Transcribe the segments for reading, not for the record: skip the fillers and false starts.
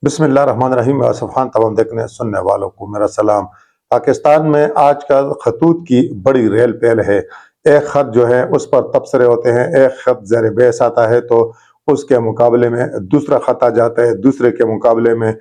بسم اللہ الرحمن الرحیم صفحان تمام دیکھنے سننے والوں کو میرا سلام۔ پاکستان میں آج کل خطوط کی بڑی ریل پیل ہے۔ ایک خط جو ہے اس پر تبصرے ہوتے ہیں، ایک خط زیر بحث آتا ہے تو اس کے مقابلے میں دوسرا خط آ جاتا ہے، دوسرے کے مقابلے میں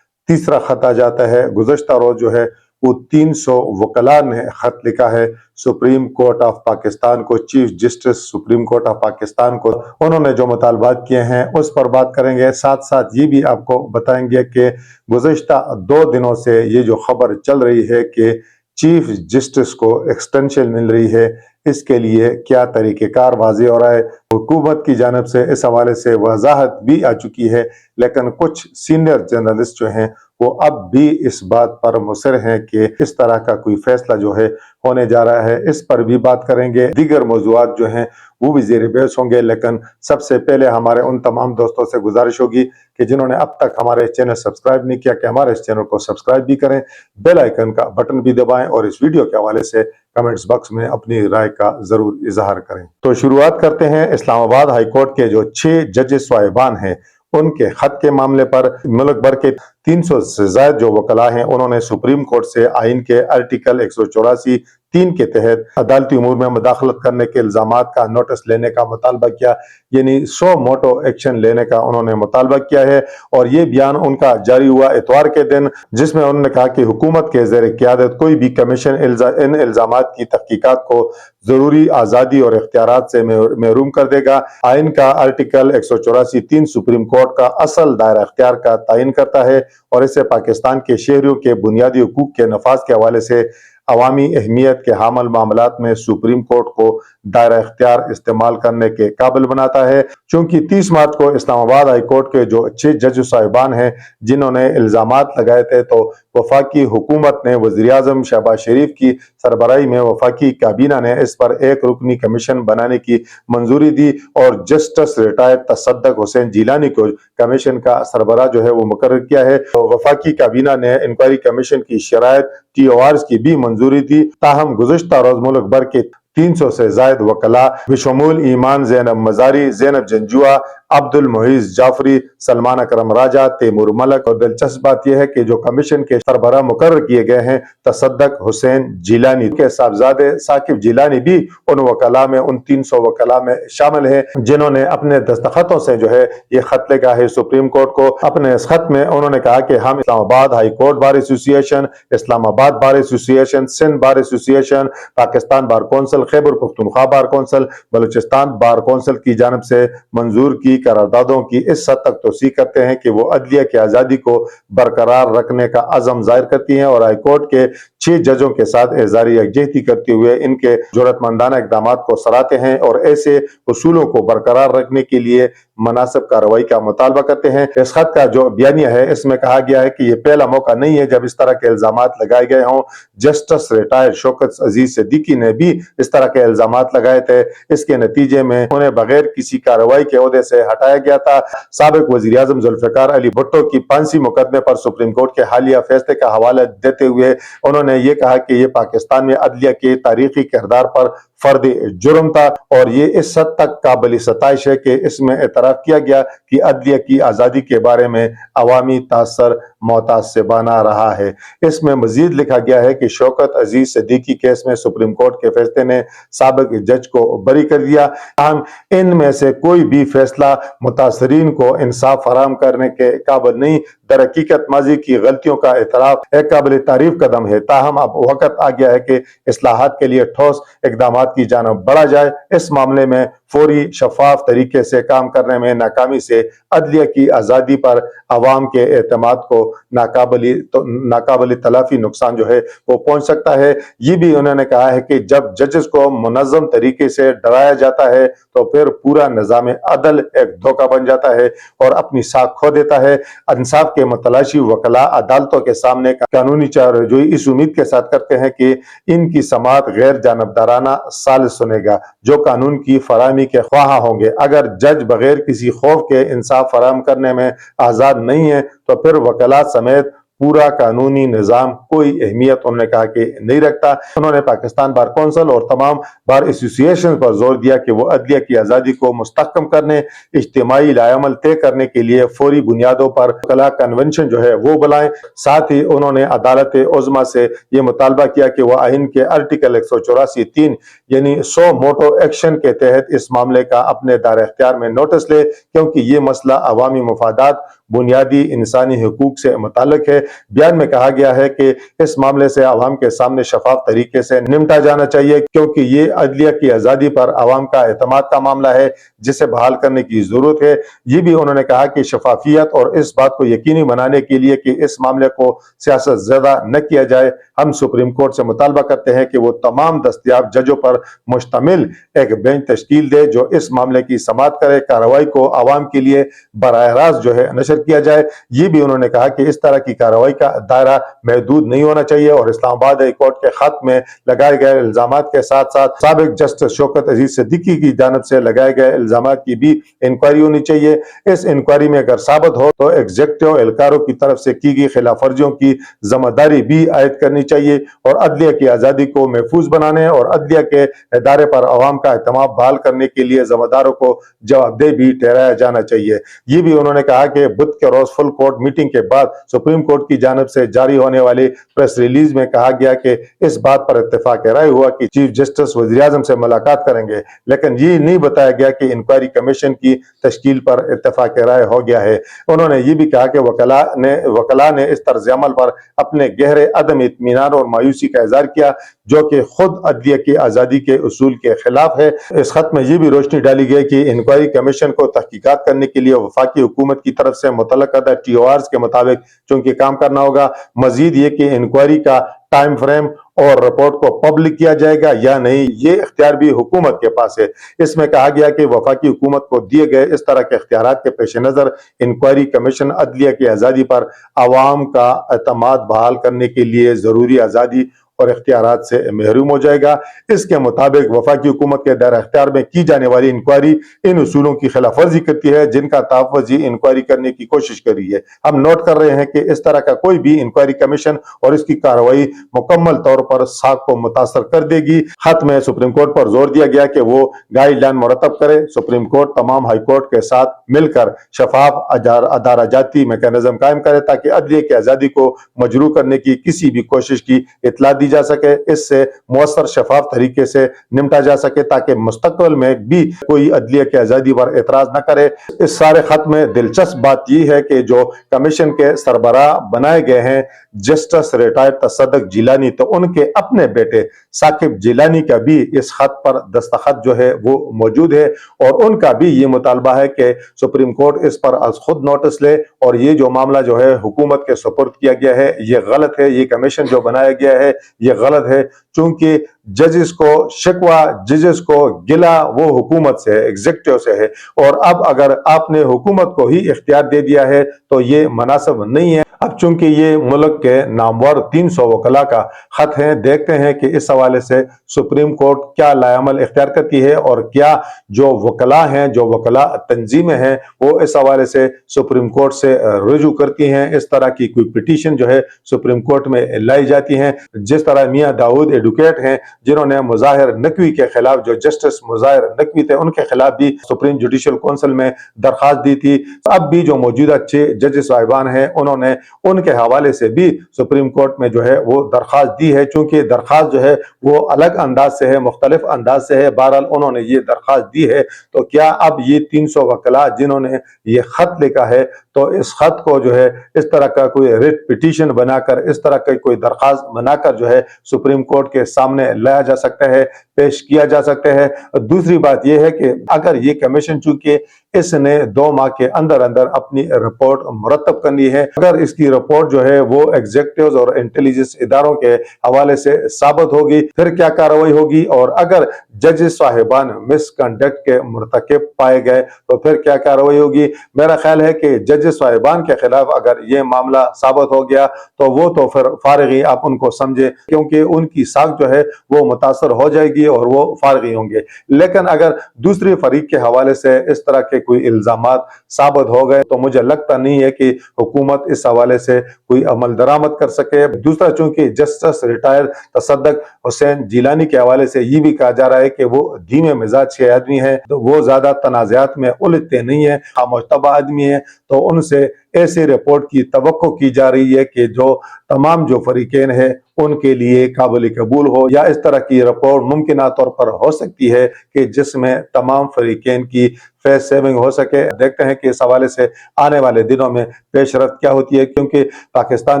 تیسرا خط آ جاتا ہے۔ گزشتہ روز جو ہے وہ 300 وکلاء نے خط لکھا ہے سپریم کورٹ آف پاکستان کو، chief justice supreme court of Pakistan کو۔ انہوں نے جو مطالبات کیے ہیں اس پر بات کریں گے، ساتھ ساتھ یہ بھی آپ کو بتائیں گے کہ گزشتہ 2 دنوں سے یہ جو خبر چل رہی ہے کہ چیف جسٹس کو ایکسٹینشن مل رہی ہے، اس کے لیے کیا طریقہ کار واضح ہو رہا ہے۔ حکومت کی جانب سے اس حوالے سے وضاحت بھی آ چکی ہے، لیکن کچھ سینئر جرنلسٹ جو ہیں وہ اب بھی اس بات پر مصر ہیں کہ اس طرح کا کوئی فیصلہ جو ہے ہونے جا رہا ہے۔ اس پر بھی بات کریں گے، دیگر موضوعات جو ہیں وہ بھی زیر بحث ہوں گے، لیکن سب سے پہلے ہمارے ان تمام دوستوں سے گزارش ہوگی کہ جنہوں نے اب تک ہمارے چینل سبسکرائب نہیں کیا کہ ہمارے اس چینل کو سبسکرائب بھی کریں، بیل آئیکن کا بٹن بھی دبائیں اور اس ویڈیو کے حوالے سے کمنٹس باکس میں اپنی رائے کا ضرور اظہار کریں۔ تو شروعات کرتے ہیں اسلام آباد ہائی کورٹ کے جو 6 ججز صاحبان ہیں ان کے خط کے معاملے پر۔ ملک بھر کے 300 سے زائد جو وکلاء ہیں انہوں نے سپریم کورٹ سے آئین کے آرٹیکل 184(3) کے تحت عدالتی امور میں مداخلت کرنے کے الزامات کا نوٹس لینے کا مطالبہ کیا، یعنی 100 موٹو ایکشن لینے کا انہوں نے مطالبہ کیا ہے۔ اور یہ بیان ان کا جاری ہوا اتوار کے دن، جس میں انہوں نے کہا کہ حکومت کے زیر قیادت کوئی بھی کمیشن ان الزامات کی تحقیقات کو ضروری آزادی اور اختیارات سے محروم کر دے گا۔ آئین کا آرٹیکل 184(3) سپریم کورٹ کا اصل دائرہ اختیار کا تعین کرتا ہے اور اسے پاکستان کے شہریوں کے بنیادی حقوق کے نفاذ کے حوالے سے عوامی اہمیت کے حامل معاملات میں سپریم کورٹ کو دائرہ اختیار استعمال کرنے کے قابل بناتا ہے۔ چونکہ 30 مارچ کو اسلام آباد ہائی کورٹ کے جو 6 جج صاحبان ہیں جنہوں نے الزامات لگائے تھے، تو وفاقی حکومت نے وزیر اعظم شہباز شریف کی سربراہی میں وفاقی کابینہ نے اس پر ایک رکنی کمیشن بنانے کی منظوری دی اور جسٹس ریٹائرڈ تصدق حسین جیلانی کو کمیشن کا سربراہ جو ہے وہ مقرر کیا ہے۔ وفاقی کابینہ نے انکوائری کمیشن کی شرائط TORs کی بھی منظوری دی، تاہم گزشتہ روز ملک بھر کے 300 سے زائد وکلاء بشمول ایمان زینب مزاری، زینب جنجوعہ، عبد المعیز جعفری، سلمان اکرم راجہ، تیمور ملک، اور دلچسپ بات یہ ہے کہ جو کمیشن کے سربراہ مقرر کیے گئے ہیں تصدق حسین جیلانی کے صاحبزادے ثاقب جیلانی بھی ان وکلاء میں، ان 300 وکلاء میں شامل ہیں جنہوں نے اپنے دستخطوں سے جو ہے یہ خط لکھا ہے سپریم کورٹ کو۔ اپنے اس خط میں انہوں نے کہا کہ ہم اسلام آباد ہائی کورٹ بار ایسوسی ایشن، اسلام آباد بار ایسوسی ایشن، Sindh bar association, Pakistan bar council, Khyber Pakhtunkhwa bar council, Balochistan bar council کی جانب سے منظور کی قراردادوں کی اس حد تک توثیق کرتے ہیں کہ وہ عدلیہ کی آزادی کو برقرار رکھنے کا عزم ظاہر کرتی ہیں، اور ہائی کورٹ کے 6 ججوں کے ساتھ اظہار یکجہتی کرتے ہوئے ان کے جرأت مندانہ اقدامات کو سراہتے ہیں اور ایسے اصولوں کو برقرار رکھنے کے لیے مناسب کارروائی کا مطالبہ کرتے ہیں۔ اس خط کا جو بیانیہ ہے اس میں کہا گیا ہے کہ یہ پہلا موقع نہیں ہے جب اس طرح کے الزامات لگائے گئے ہوں۔ جسٹس ریٹائرڈ شوکت عزیز صدیقی نے بھی اس طرح کے الزامات لگائے تھے، اس کے نتیجے میں انہیں بغیر کسی کارروائی کے عہدے سے ہٹایا گیا تھا۔ سابق وزیر اعظم ذوالفقار علی بھٹو کی پھانسی مقدمے پر سپریم کورٹ کے حالیہ فیصلے کا حوالہ دیتے ہوئے انہوں نے یہ کہا کہ یہ پاکستان میں عدلیہ کے تاریخی کردار پر فرد جرم تھا، اور یہ اس حد تک قابل ستائش ہے کہ اس میں اعتراف کیا گیا کہ عدلیہ کی آزادی کے بارے میں عوامی تاثر متعصبانہ رہا ہے۔ اس میں مزید لکھا گیا ہے کہ شوکت عزیز صدیقی کیس میں سپریم کورٹ کے فیصلے نے سابق جج کو بری کر دیا، تاہم ان میں سے کوئی بھی فیصلہ متاثرین کو انصاف فراہم کرنے کے قابل نہیں۔ در حقیقت ماضی کی غلطیوں کا اعتراف ایک قابل تعریف قدم ہے، تاہم اب وقت آ گیا ہے کہ اصلاحات کے لیے ٹھوس اقدامات کی جانب بڑھا جائے۔ اس معاملے میں فوری شفاف طریقے سے کام کرنے میں ناکامی سے عدلیہ کی آزادی پر عوام کے اعتماد کو ناقابل تلافی نقصان جو ہے وہ پہنچ سکتا ہے۔ یہ بھی انہوں نے کہا ہے کہ جب ججز کو منظم طریقے سے ڈرایا جاتا ہے تو پھر پورا نظام عدل ایک دھوکہ بن جاتا ہے اور اپنی ساکھ کھو دیتا ہے۔ انصاف کے متلاشی وکلاء عدالتوں کے سامنے قانونی چارہجوئی اس امید کے ساتھ کرتے ہیں کہ ان کی سماعت غیر جانبدارانہ ثالث سنے گا جو قانون کی فراہمی کے خواہاں ہوں گے۔ اگر جج بغیر کسی خوف کے انصاف فراہم کرنے میں آزاد نہیں ہے تو پھر وکلاء سمیت پورا قانونی نظام کوئی اہمیت انہوں نے کہا کہ نہیں رکھتا۔ انہوں نے پاکستان بار کونسل اور تمام بار ایسوسی ایشن پر زور دیا کہ وہ عدلیہ کی آزادی کو مستحکم کرنے، اجتماعی لائے عمل طے کرنے کے لیے فوری بنیادوں پر وکلاء کنونشن جو ہے وہ بلائیں۔ ساتھ ہی انہوں نے عدالت عظمیٰ سے یہ مطالبہ کیا کہ وہ آئین کے آرٹیکل 184(3) یعنی سو موٹو ایکشن کے تحت اس معاملے کا اپنے دائرہ اختیار میں نوٹس لے، کیونکہ یہ مسئلہ عوامی مفادات، بنیادی انسانی حقوق سے متعلق ہے۔ بیان میں کہا گیا ہے کہ اس معاملے سے عوام کے سامنے شفاف طریقے سے نمٹا جانا چاہیے، کیونکہ یہ عدلیہ کی آزادی پر عوام کا اعتماد کا معاملہ ہے جسے بحال کرنے کی ضرورت ہے۔ یہ بھی انہوں نے کہا کہ شفافیت اور اس بات کو یقینی بنانے کے لیے کہ اس معاملے کو سیاست زدہ نہ کیا جائے، ہم سپریم کورٹ سے مطالبہ کرتے ہیں کہ وہ تمام دستیاب ججوں پر مشتمل ایک بینچ تشکیل دے جو اس معاملے کی سماعت کرے، کارروائی کو عوام کے لیے براہ راست جو ہے نشر کیا جائے۔ یہ بھی انہوں نے کہا کہ اس طرح کی کارروائی کا دائرہ محدود نہیں ہونا چاہیے اور اسلام آباد ہائی کورٹ کے خط میں لگائے گئے الزامات کے ساتھ ساتھ سابق جسٹس شوکت عزیز صدیقی کی جانب سے لگائے گئے الزامات کی بھی انکوائری ہونی چاہیے۔ اس انکوائری میں اگر ثابت ہو تو ایگزیکٹو اہلکاروں کی طرف سے کی گئی خلاف ورزیوں کی ذمہ داری بھی عائد کرنی چاہیے اور عدلیہ کی آزادی کو محفوظ بنانے اور عدلیہ کے ادارے پر عوام کا اعتماد بحال کرنے کے لیے ذمہ داروں کو جواب دہ بھی ٹھہرایا جانا چاہیے۔ یہ بھی انہوں نے کہا کہ بدھ کے روز فل کورٹ میٹنگ کے بعد سپریم کورٹ کی جانب سے جاری ہونے والی پریس ریلیز میں کہا گیا کہ اس بات پر اتفاق رائے ہوا کہ چیف جسٹس وزیر اعظم سے ملاقات کریں گے، لیکن یہ نہیں بتایا گیا کہ انکوائری کمیشن کی تشکیل پر اتفاق رائے ہو گیا ہے۔ انہوں نے یہ بھی کہا کہ وکلاء نے اس طرز عمل پر اپنے گہرے عدم اطمینان اور مایوسی کا اظہار کیا جو کہ خود عدلیہ کی آزادی کے اصول کے خلاف ہے۔ اس خط میں یہ بھی روشنی ڈالی گئی کہ انکوائری کمیشن کو تحقیقات کرنے کے لیے وفاقی حکومت کی طرف سے متعلقہ TORs کے مطابق چونکہ کام کرنا ہوگا۔ مزید یہ کہ انکوائری کا ٹائم فریم اور رپورٹ کو پبلک کیا جائے گا یا نہیں، یہ اختیار بھی حکومت کے پاس ہے۔ اس میں کہا گیا کہ وفاقی حکومت کو دیے گئے اس طرح کے اختیارات کے پیش نظر انکوائری کمیشن عدلیہ کی آزادی پر عوام کا اعتماد بحال کرنے کے لیے ضروری آزادی اور اختیارات سے محروم ہو جائے گا۔ اس کے مطابق وفاقی حکومت کے دائرہ اختیار میں کی جانے والی انکوائری ان اصولوں کی خلاف ورزی کرتی ہے جن کا تحفظ یہ انکوائری کرنے کی کوشش کر رہی ہے۔ ہم نوٹ کر رہے ہیں کہ اس طرح کا کوئی بھی انکوائری کمیشن اور اس کی کارروائی مکمل طور پر ساکھ کو متاثر کر دے گی۔ خط میں سپریم کورٹ پر زور دیا گیا کہ وہ گائیڈ لائن مرتب کرے۔ سپریم کورٹ تمام ہائی کورٹ کے ساتھ مل کر شفاف ادارہ جاتی میکانزم قائم کرے تاکہ عدلیہ کی آزادی کو مجروح کرنے کی کسی بھی کوشش کی اطلاع دی جا سکے، اس سے مؤثر شفاف طریقے سے نمٹا جا سکے تاکہ مستقبل میں بھی کوئی عدلیہ کی آزادی پر اعتراض نہ کرے۔ اس سارے خط میں دلچسپ بات یہ ہے کہ جو کمیشن کے سربراہ بنائے گئے ہیں جسٹس ریٹائرڈ تصدق جیلانی، تو ان کے اپنے بیٹے ثاقب جیلانی کا بھی اس خط پر دستخط جو ہے وہ موجود ہے اور ان کا بھی یہ مطالبہ ہے کہ سپریم کورٹ اس پر از خود نوٹس لے اور یہ جو معاملہ جو ہے حکومت کے سپرد کیا گیا ہے یہ غلط ہے، یہ کمیشن جو بنایا گیا ہے یہ غلط ہے، چونکہ ججز کو شکوہ، ججز کو گلہ وہ حکومت سے ہے، ایگزیکٹو سے ہے، اور اب اگر آپ نے حکومت کو ہی اختیار دے دیا ہے تو یہ مناسب نہیں ہے۔ اب چونکہ یہ ملک کے نامور 300 وکلاء کا خط ہے، دیکھتے ہیں کہ اس حوالے سے سپریم کورٹ کیا لائے عمل اختیار کرتی ہے اور کیا جو وکلاء ہیں، جو وکلاء تنظیمیں ہیں، وہ اس حوالے سے سپریم کورٹ سے رجوع کرتی ہیں۔ اس طرح کی کوئی پٹیشن جو ہے سپریم کورٹ میں لائی جاتی ہیں، جس طرح میاں داؤد ایڈوکیٹ ہیں جنہوں نے مظاہر نقوی کے خلاف، جو جسٹس مظاہر نقوی تھے، ان کے خلاف بھی سپریم جوڈیشل کونسل میں درخواست دی تھی۔ اب بھی جو موجودہ 6 جج صاحبان ہیں انہوں نے ان کے حوالے سے بھی سپریم کورٹ میں جو ہے وہ درخواست دی ہے، چونکہ درخواست جو ہے وہ الگ انداز سے ہے، مختلف انداز سے ہے، بہرحال انہوں نے یہ درخواست دی ہے۔ تو کیا اب یہ 300 وکلاء جنہوں نے یہ خط لکھا ہے تو اس خط کو جو ہے اس طرح کا کوئی ریٹ پٹیشن بنا کر، اس طرح کا کوئی درخواست بنا کر جو ہے سپریم کورٹ کے سامنے لایا جا سکتا ہے، پیش کیا جا سکتا ہے۔ دوسری بات یہ ہے کہ اگر یہ کمیشن چونکہ اس نے 2 ماہ کے اندر اپنی رپورٹ مرتب کرنی ہے، اگر اس کی رپورٹ جو ہے وہ ایگزیکٹوز اور انٹیلیجنس اداروں کے حوالے سے ثابت ہوگی، پھر کیا کارروائی ہوگی، اور اگر جج صاحبان مس کنڈکٹ کے مرتکب پائے گئے تو پھر کیا کارروائی ہوگی۔ میرا خیال ہے کہ جج صاحبان کے خلاف اگر یہ معاملہ ثابت ہو گیا تو وہ تو پھر فارغی آپ ان کو سمجھے، کیونکہ ان کی ساکھ جو ہے وہ وہ متاثر ہو جائے گی اور وہ فارغ ہوں گے۔ لیکن اگر دوسری فریق کے حوالے سے اس طرح کے کوئی الزامات ثابت ہو گئے تو مجھے لگتا نہیں ہے کہ حکومت اس حوالے سے کوئی عمل درآمد کر سکے۔ دوسرا، چونکہ جسٹس ریٹائر تصدق حسین جیلانی کے حوالے سے یہ بھی کہا جا رہا ہے کہ وہ دھیمے مزاج کے آدمی ہیں، وہ زیادہ تنازعات میں الجھتے نہیں ہیں، خاموش طبع آدمی ہیں، تو ان سے ایسی رپورٹ کی توقع کی جا رہی ہے کہ جو تمام جو فریقین ہیں ان کے لیے قابل قبول ہو، یا اس طرح کی رپورٹ ممکنہ طور پر ہو سکتی ہے کہ جس میں تمام فریقین کی فیس سیونگ ہو سکے۔ دیکھتے ہیں کہ اس حوالے سے آنے والے دنوں میں پیش رفت کیا ہوتی ہے، کیونکہ پاکستان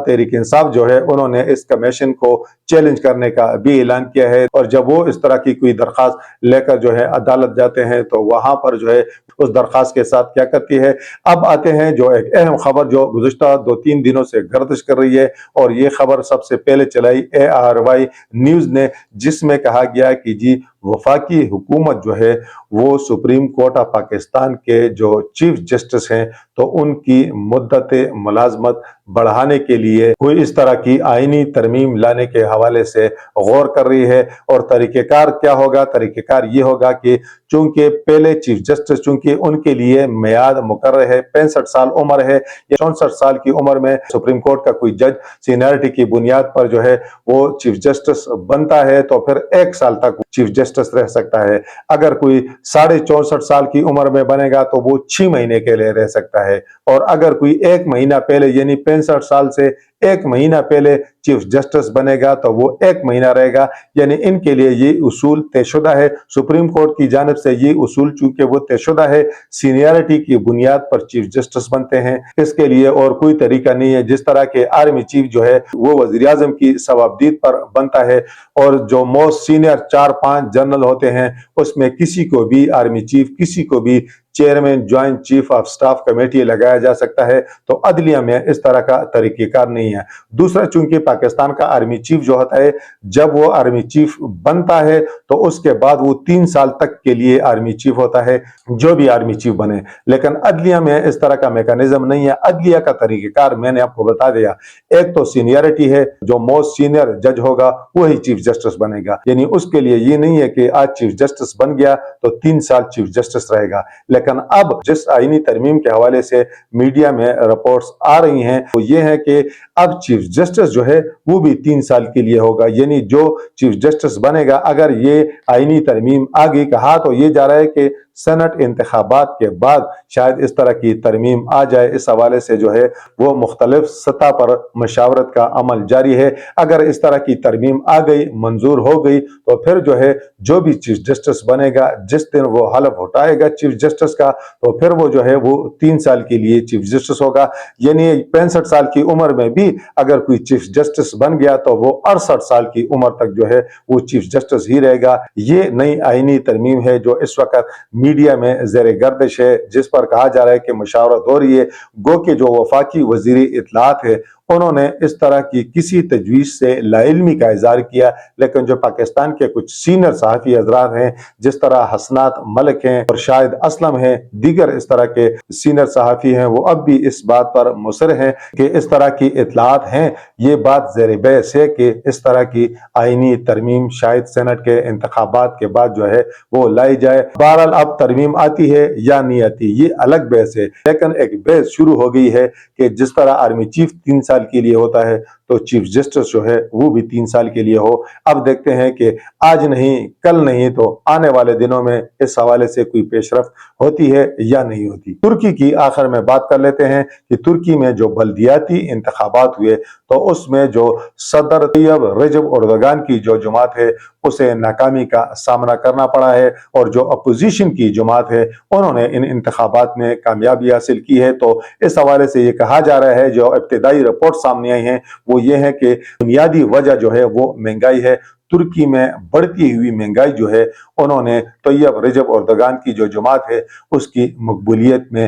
تحریک انصاف جو ہے انہوں نے اس کمیشن کو چیلنج کرنے کا بھی اعلان کیا ہے، اور جب وہ اس طرح کی کوئی درخواست لے کر جو ہے عدالت جاتے ہیں تو وہاں پر جو ہے اس درخواست کے ساتھ کیا کرتی ہے۔ اب آتے ہیں جو ایک اہم خبر جو گزشتہ 2-3 دنوں سے گردش کر رہی ہے، اور یہ خبر سب سے پہلے چلائی ARY نیوز نے، جس میں کہا گیا کہ جی وفاقی حکومت جو ہے وہ سپریم کورٹ آف پاکستان کے جو چیف جسٹس ہیں تو ان کی مدت ملازمت بڑھانے کے لیے کوئی اس طرح کی آئینی ترمیم لانے کے حوالے سے غور کر رہی ہے۔ اور طریقہ کار کیا ہوگا؟ طریقہ کار یہ ہوگا کہ چونکہ پہلے چیف جسٹس چونکہ ان کے لیے میعاد مقرر ہے، 65 سال عمر ہے یا 64 سال کی عمر میں سپریم کورٹ کا کوئی جج سینئرٹی کی بنیاد پر جو ہے وہ چیف جسٹس بنتا ہے تو پھر 1 سال تک چیف جسٹس رہ سکتا ہے۔ اگر کوئی 64.5 سال کی عمر میں بنے گا تو وہ 6 مہینے کے لیے رہ سکتا ہے، اور اگر کوئی 1 مہینہ پہلے یعنی 65 سال سے 1 مہینہ پہلے چیف جسٹس بنے گا تو وہ 1 مہینہ رہے گا۔ یعنی ان کے لیے یہ اصول طے شدہ ہے، سپریم کورٹ کی جانب سے یہ اصول چونکہ وہ طے شدہ ہے، سینئرٹی کی بنیاد پر چیف جسٹس بنتے ہیں۔ اس کے لیے اور کوئی طریقہ نہیں ہے، جس طرح کہ آرمی چیف جو ہے وہ وزیر اعظم کی صوابدید پر بنتا ہے، اور جو موسٹ سینئر 4-5 جنرل ہوتے ہیں اس میں کسی کو بھی آرمی چیف کسی کو بھی chairman joint chief of staff committee لگایا جا سکتا ہے، تو عدلیہ میں اس طرح کا طریقہ کار نہیں ہے۔ دوسرا، چونکہ پاکستان کا آرمی چیف جو ہوتا ہے جب وہ آرمی چیف بنتا ہے تو اس کے بعد وہ 3 سال تک کے لیے آرمی چیف ہوتا ہے، جو بھی آرمی چیف بنے۔ لیکن عدلیہ میں اس طرح کا میکانزم نہیں ہے۔ عدلیہ کا طریقہ کار میں نے آپ کو بتا دیا، ایک تو سینئرٹی ہے، جو موسٹ سینئر جج ہوگا وہی چیف جسٹس بنے گا، یعنی اس کے لیے یہ نہیں ہے کہ آج چیف جسٹس بن گیا تو 3 سال چیف جسٹس رہے گا۔ لیکن اب جس آئینی ترمیم کے حوالے سے میڈیا میں رپورٹس آ رہی ہیں وہ یہ ہے کہ اب چیف جسٹس جو ہے وہ بھی 3 سال کے لیے ہوگا، یعنی جو چیف جسٹس بنے گا، اگر یہ آئینی ترمیم آگے کہا تو یہ جا رہا ہے کہ سینٹ انتخابات کے بعد شاید اس طرح کی ترمیم آ جائے۔ اس حوالے سے جو ہے وہ مختلف سطح پر مشاورت کا عمل جاری ہے۔ اگر اس طرح کی ترمیم آ گئی، منظور ہو گئی، تو پھر جو ہے جو بھی چیف جسٹس بنے گا، جس دن وہ حلف اٹھائے گا چیف جسٹس کا، تو پھر وہ جو ہے وہ 3 سال کے لیے چیف جسٹس ہوگا۔ یعنی 65 سال کی عمر میں بھی اگر کوئی چیف جسٹس بن گیا تو وہ 68 سال کی عمر تک جو ہے وہ چیف جسٹس ہی رہے گا۔ یہ نئی آئینی ترمیم ہے جو اس وقت میڈیا میں زیر گردش ہے، جس پر کہا جا رہا ہے کہ مشاورت ہو رہی ہے۔ گو کہ جو وفاقی وزیر اطلاعات ہے انہوں نے اس طرح کی کسی تجویز سے لا علمی کا اظہار کیا، لیکن جو پاکستان کے کچھ سینئر صحافی حضرات ہیں جس طرح حسنات ملک ہیں اور شاہد اسلم ہیں، دیگر اس طرح کے سینئر صحافی ہیں، وہ اب بھی اس بات پر مصر ہیں کہ اس طرح کی اطلاعات ہیں۔ یہ بات زیر بحث ہے کہ اس طرح کی آئینی ترمیم شاید سینٹ کے انتخابات کے بعد جو ہے وہ لائی جائے۔ بہرحال اب ترمیم آتی ہے یا نہیں آتی یہ الگ بحث ہے، لیکن ایک بحث شروع ہو گئی ہے کہ جس طرح آرمی چیف 3 سال کے لیے ہوتا ہے تو چیف جسٹس جو ہے وہ بھی 3 سال کے لیے ہو۔ اب دیکھتے ہیں کہ آج نہیں کل نہیں تو آنے والے دنوں میں اس حوالے سے کوئی پیش رفت ہوتی ہے یا نہیں ہوتی۔ ترکی کی آخر میں بات کر لیتے ہیں کہ ترکی میں جو بلدیاتی انتخابات ہوئے تو اس میں جو صدر طیب رجب اردگان کی جو جماعت ہے اسے ناکامی کا سامنا کرنا پڑا ہے، اور جو اپوزیشن کی جماعت ہے انہوں نے ان انتخابات میں کامیابی حاصل کی ہے۔ تو اس حوالے سے یہ کہا جا رہا ہے، جو ابتدائی رپورٹ سامنے آئی ہیں وہ یہ ہے کہ بنیادی وجہ جو ہے وہ مہنگائی ہے۔ ترکی میں بڑھتی ہوئی مہنگائی جو ہے انہوں نے طیب رجب اردگان کی جو جماعت ہے اس کی مقبولیت میں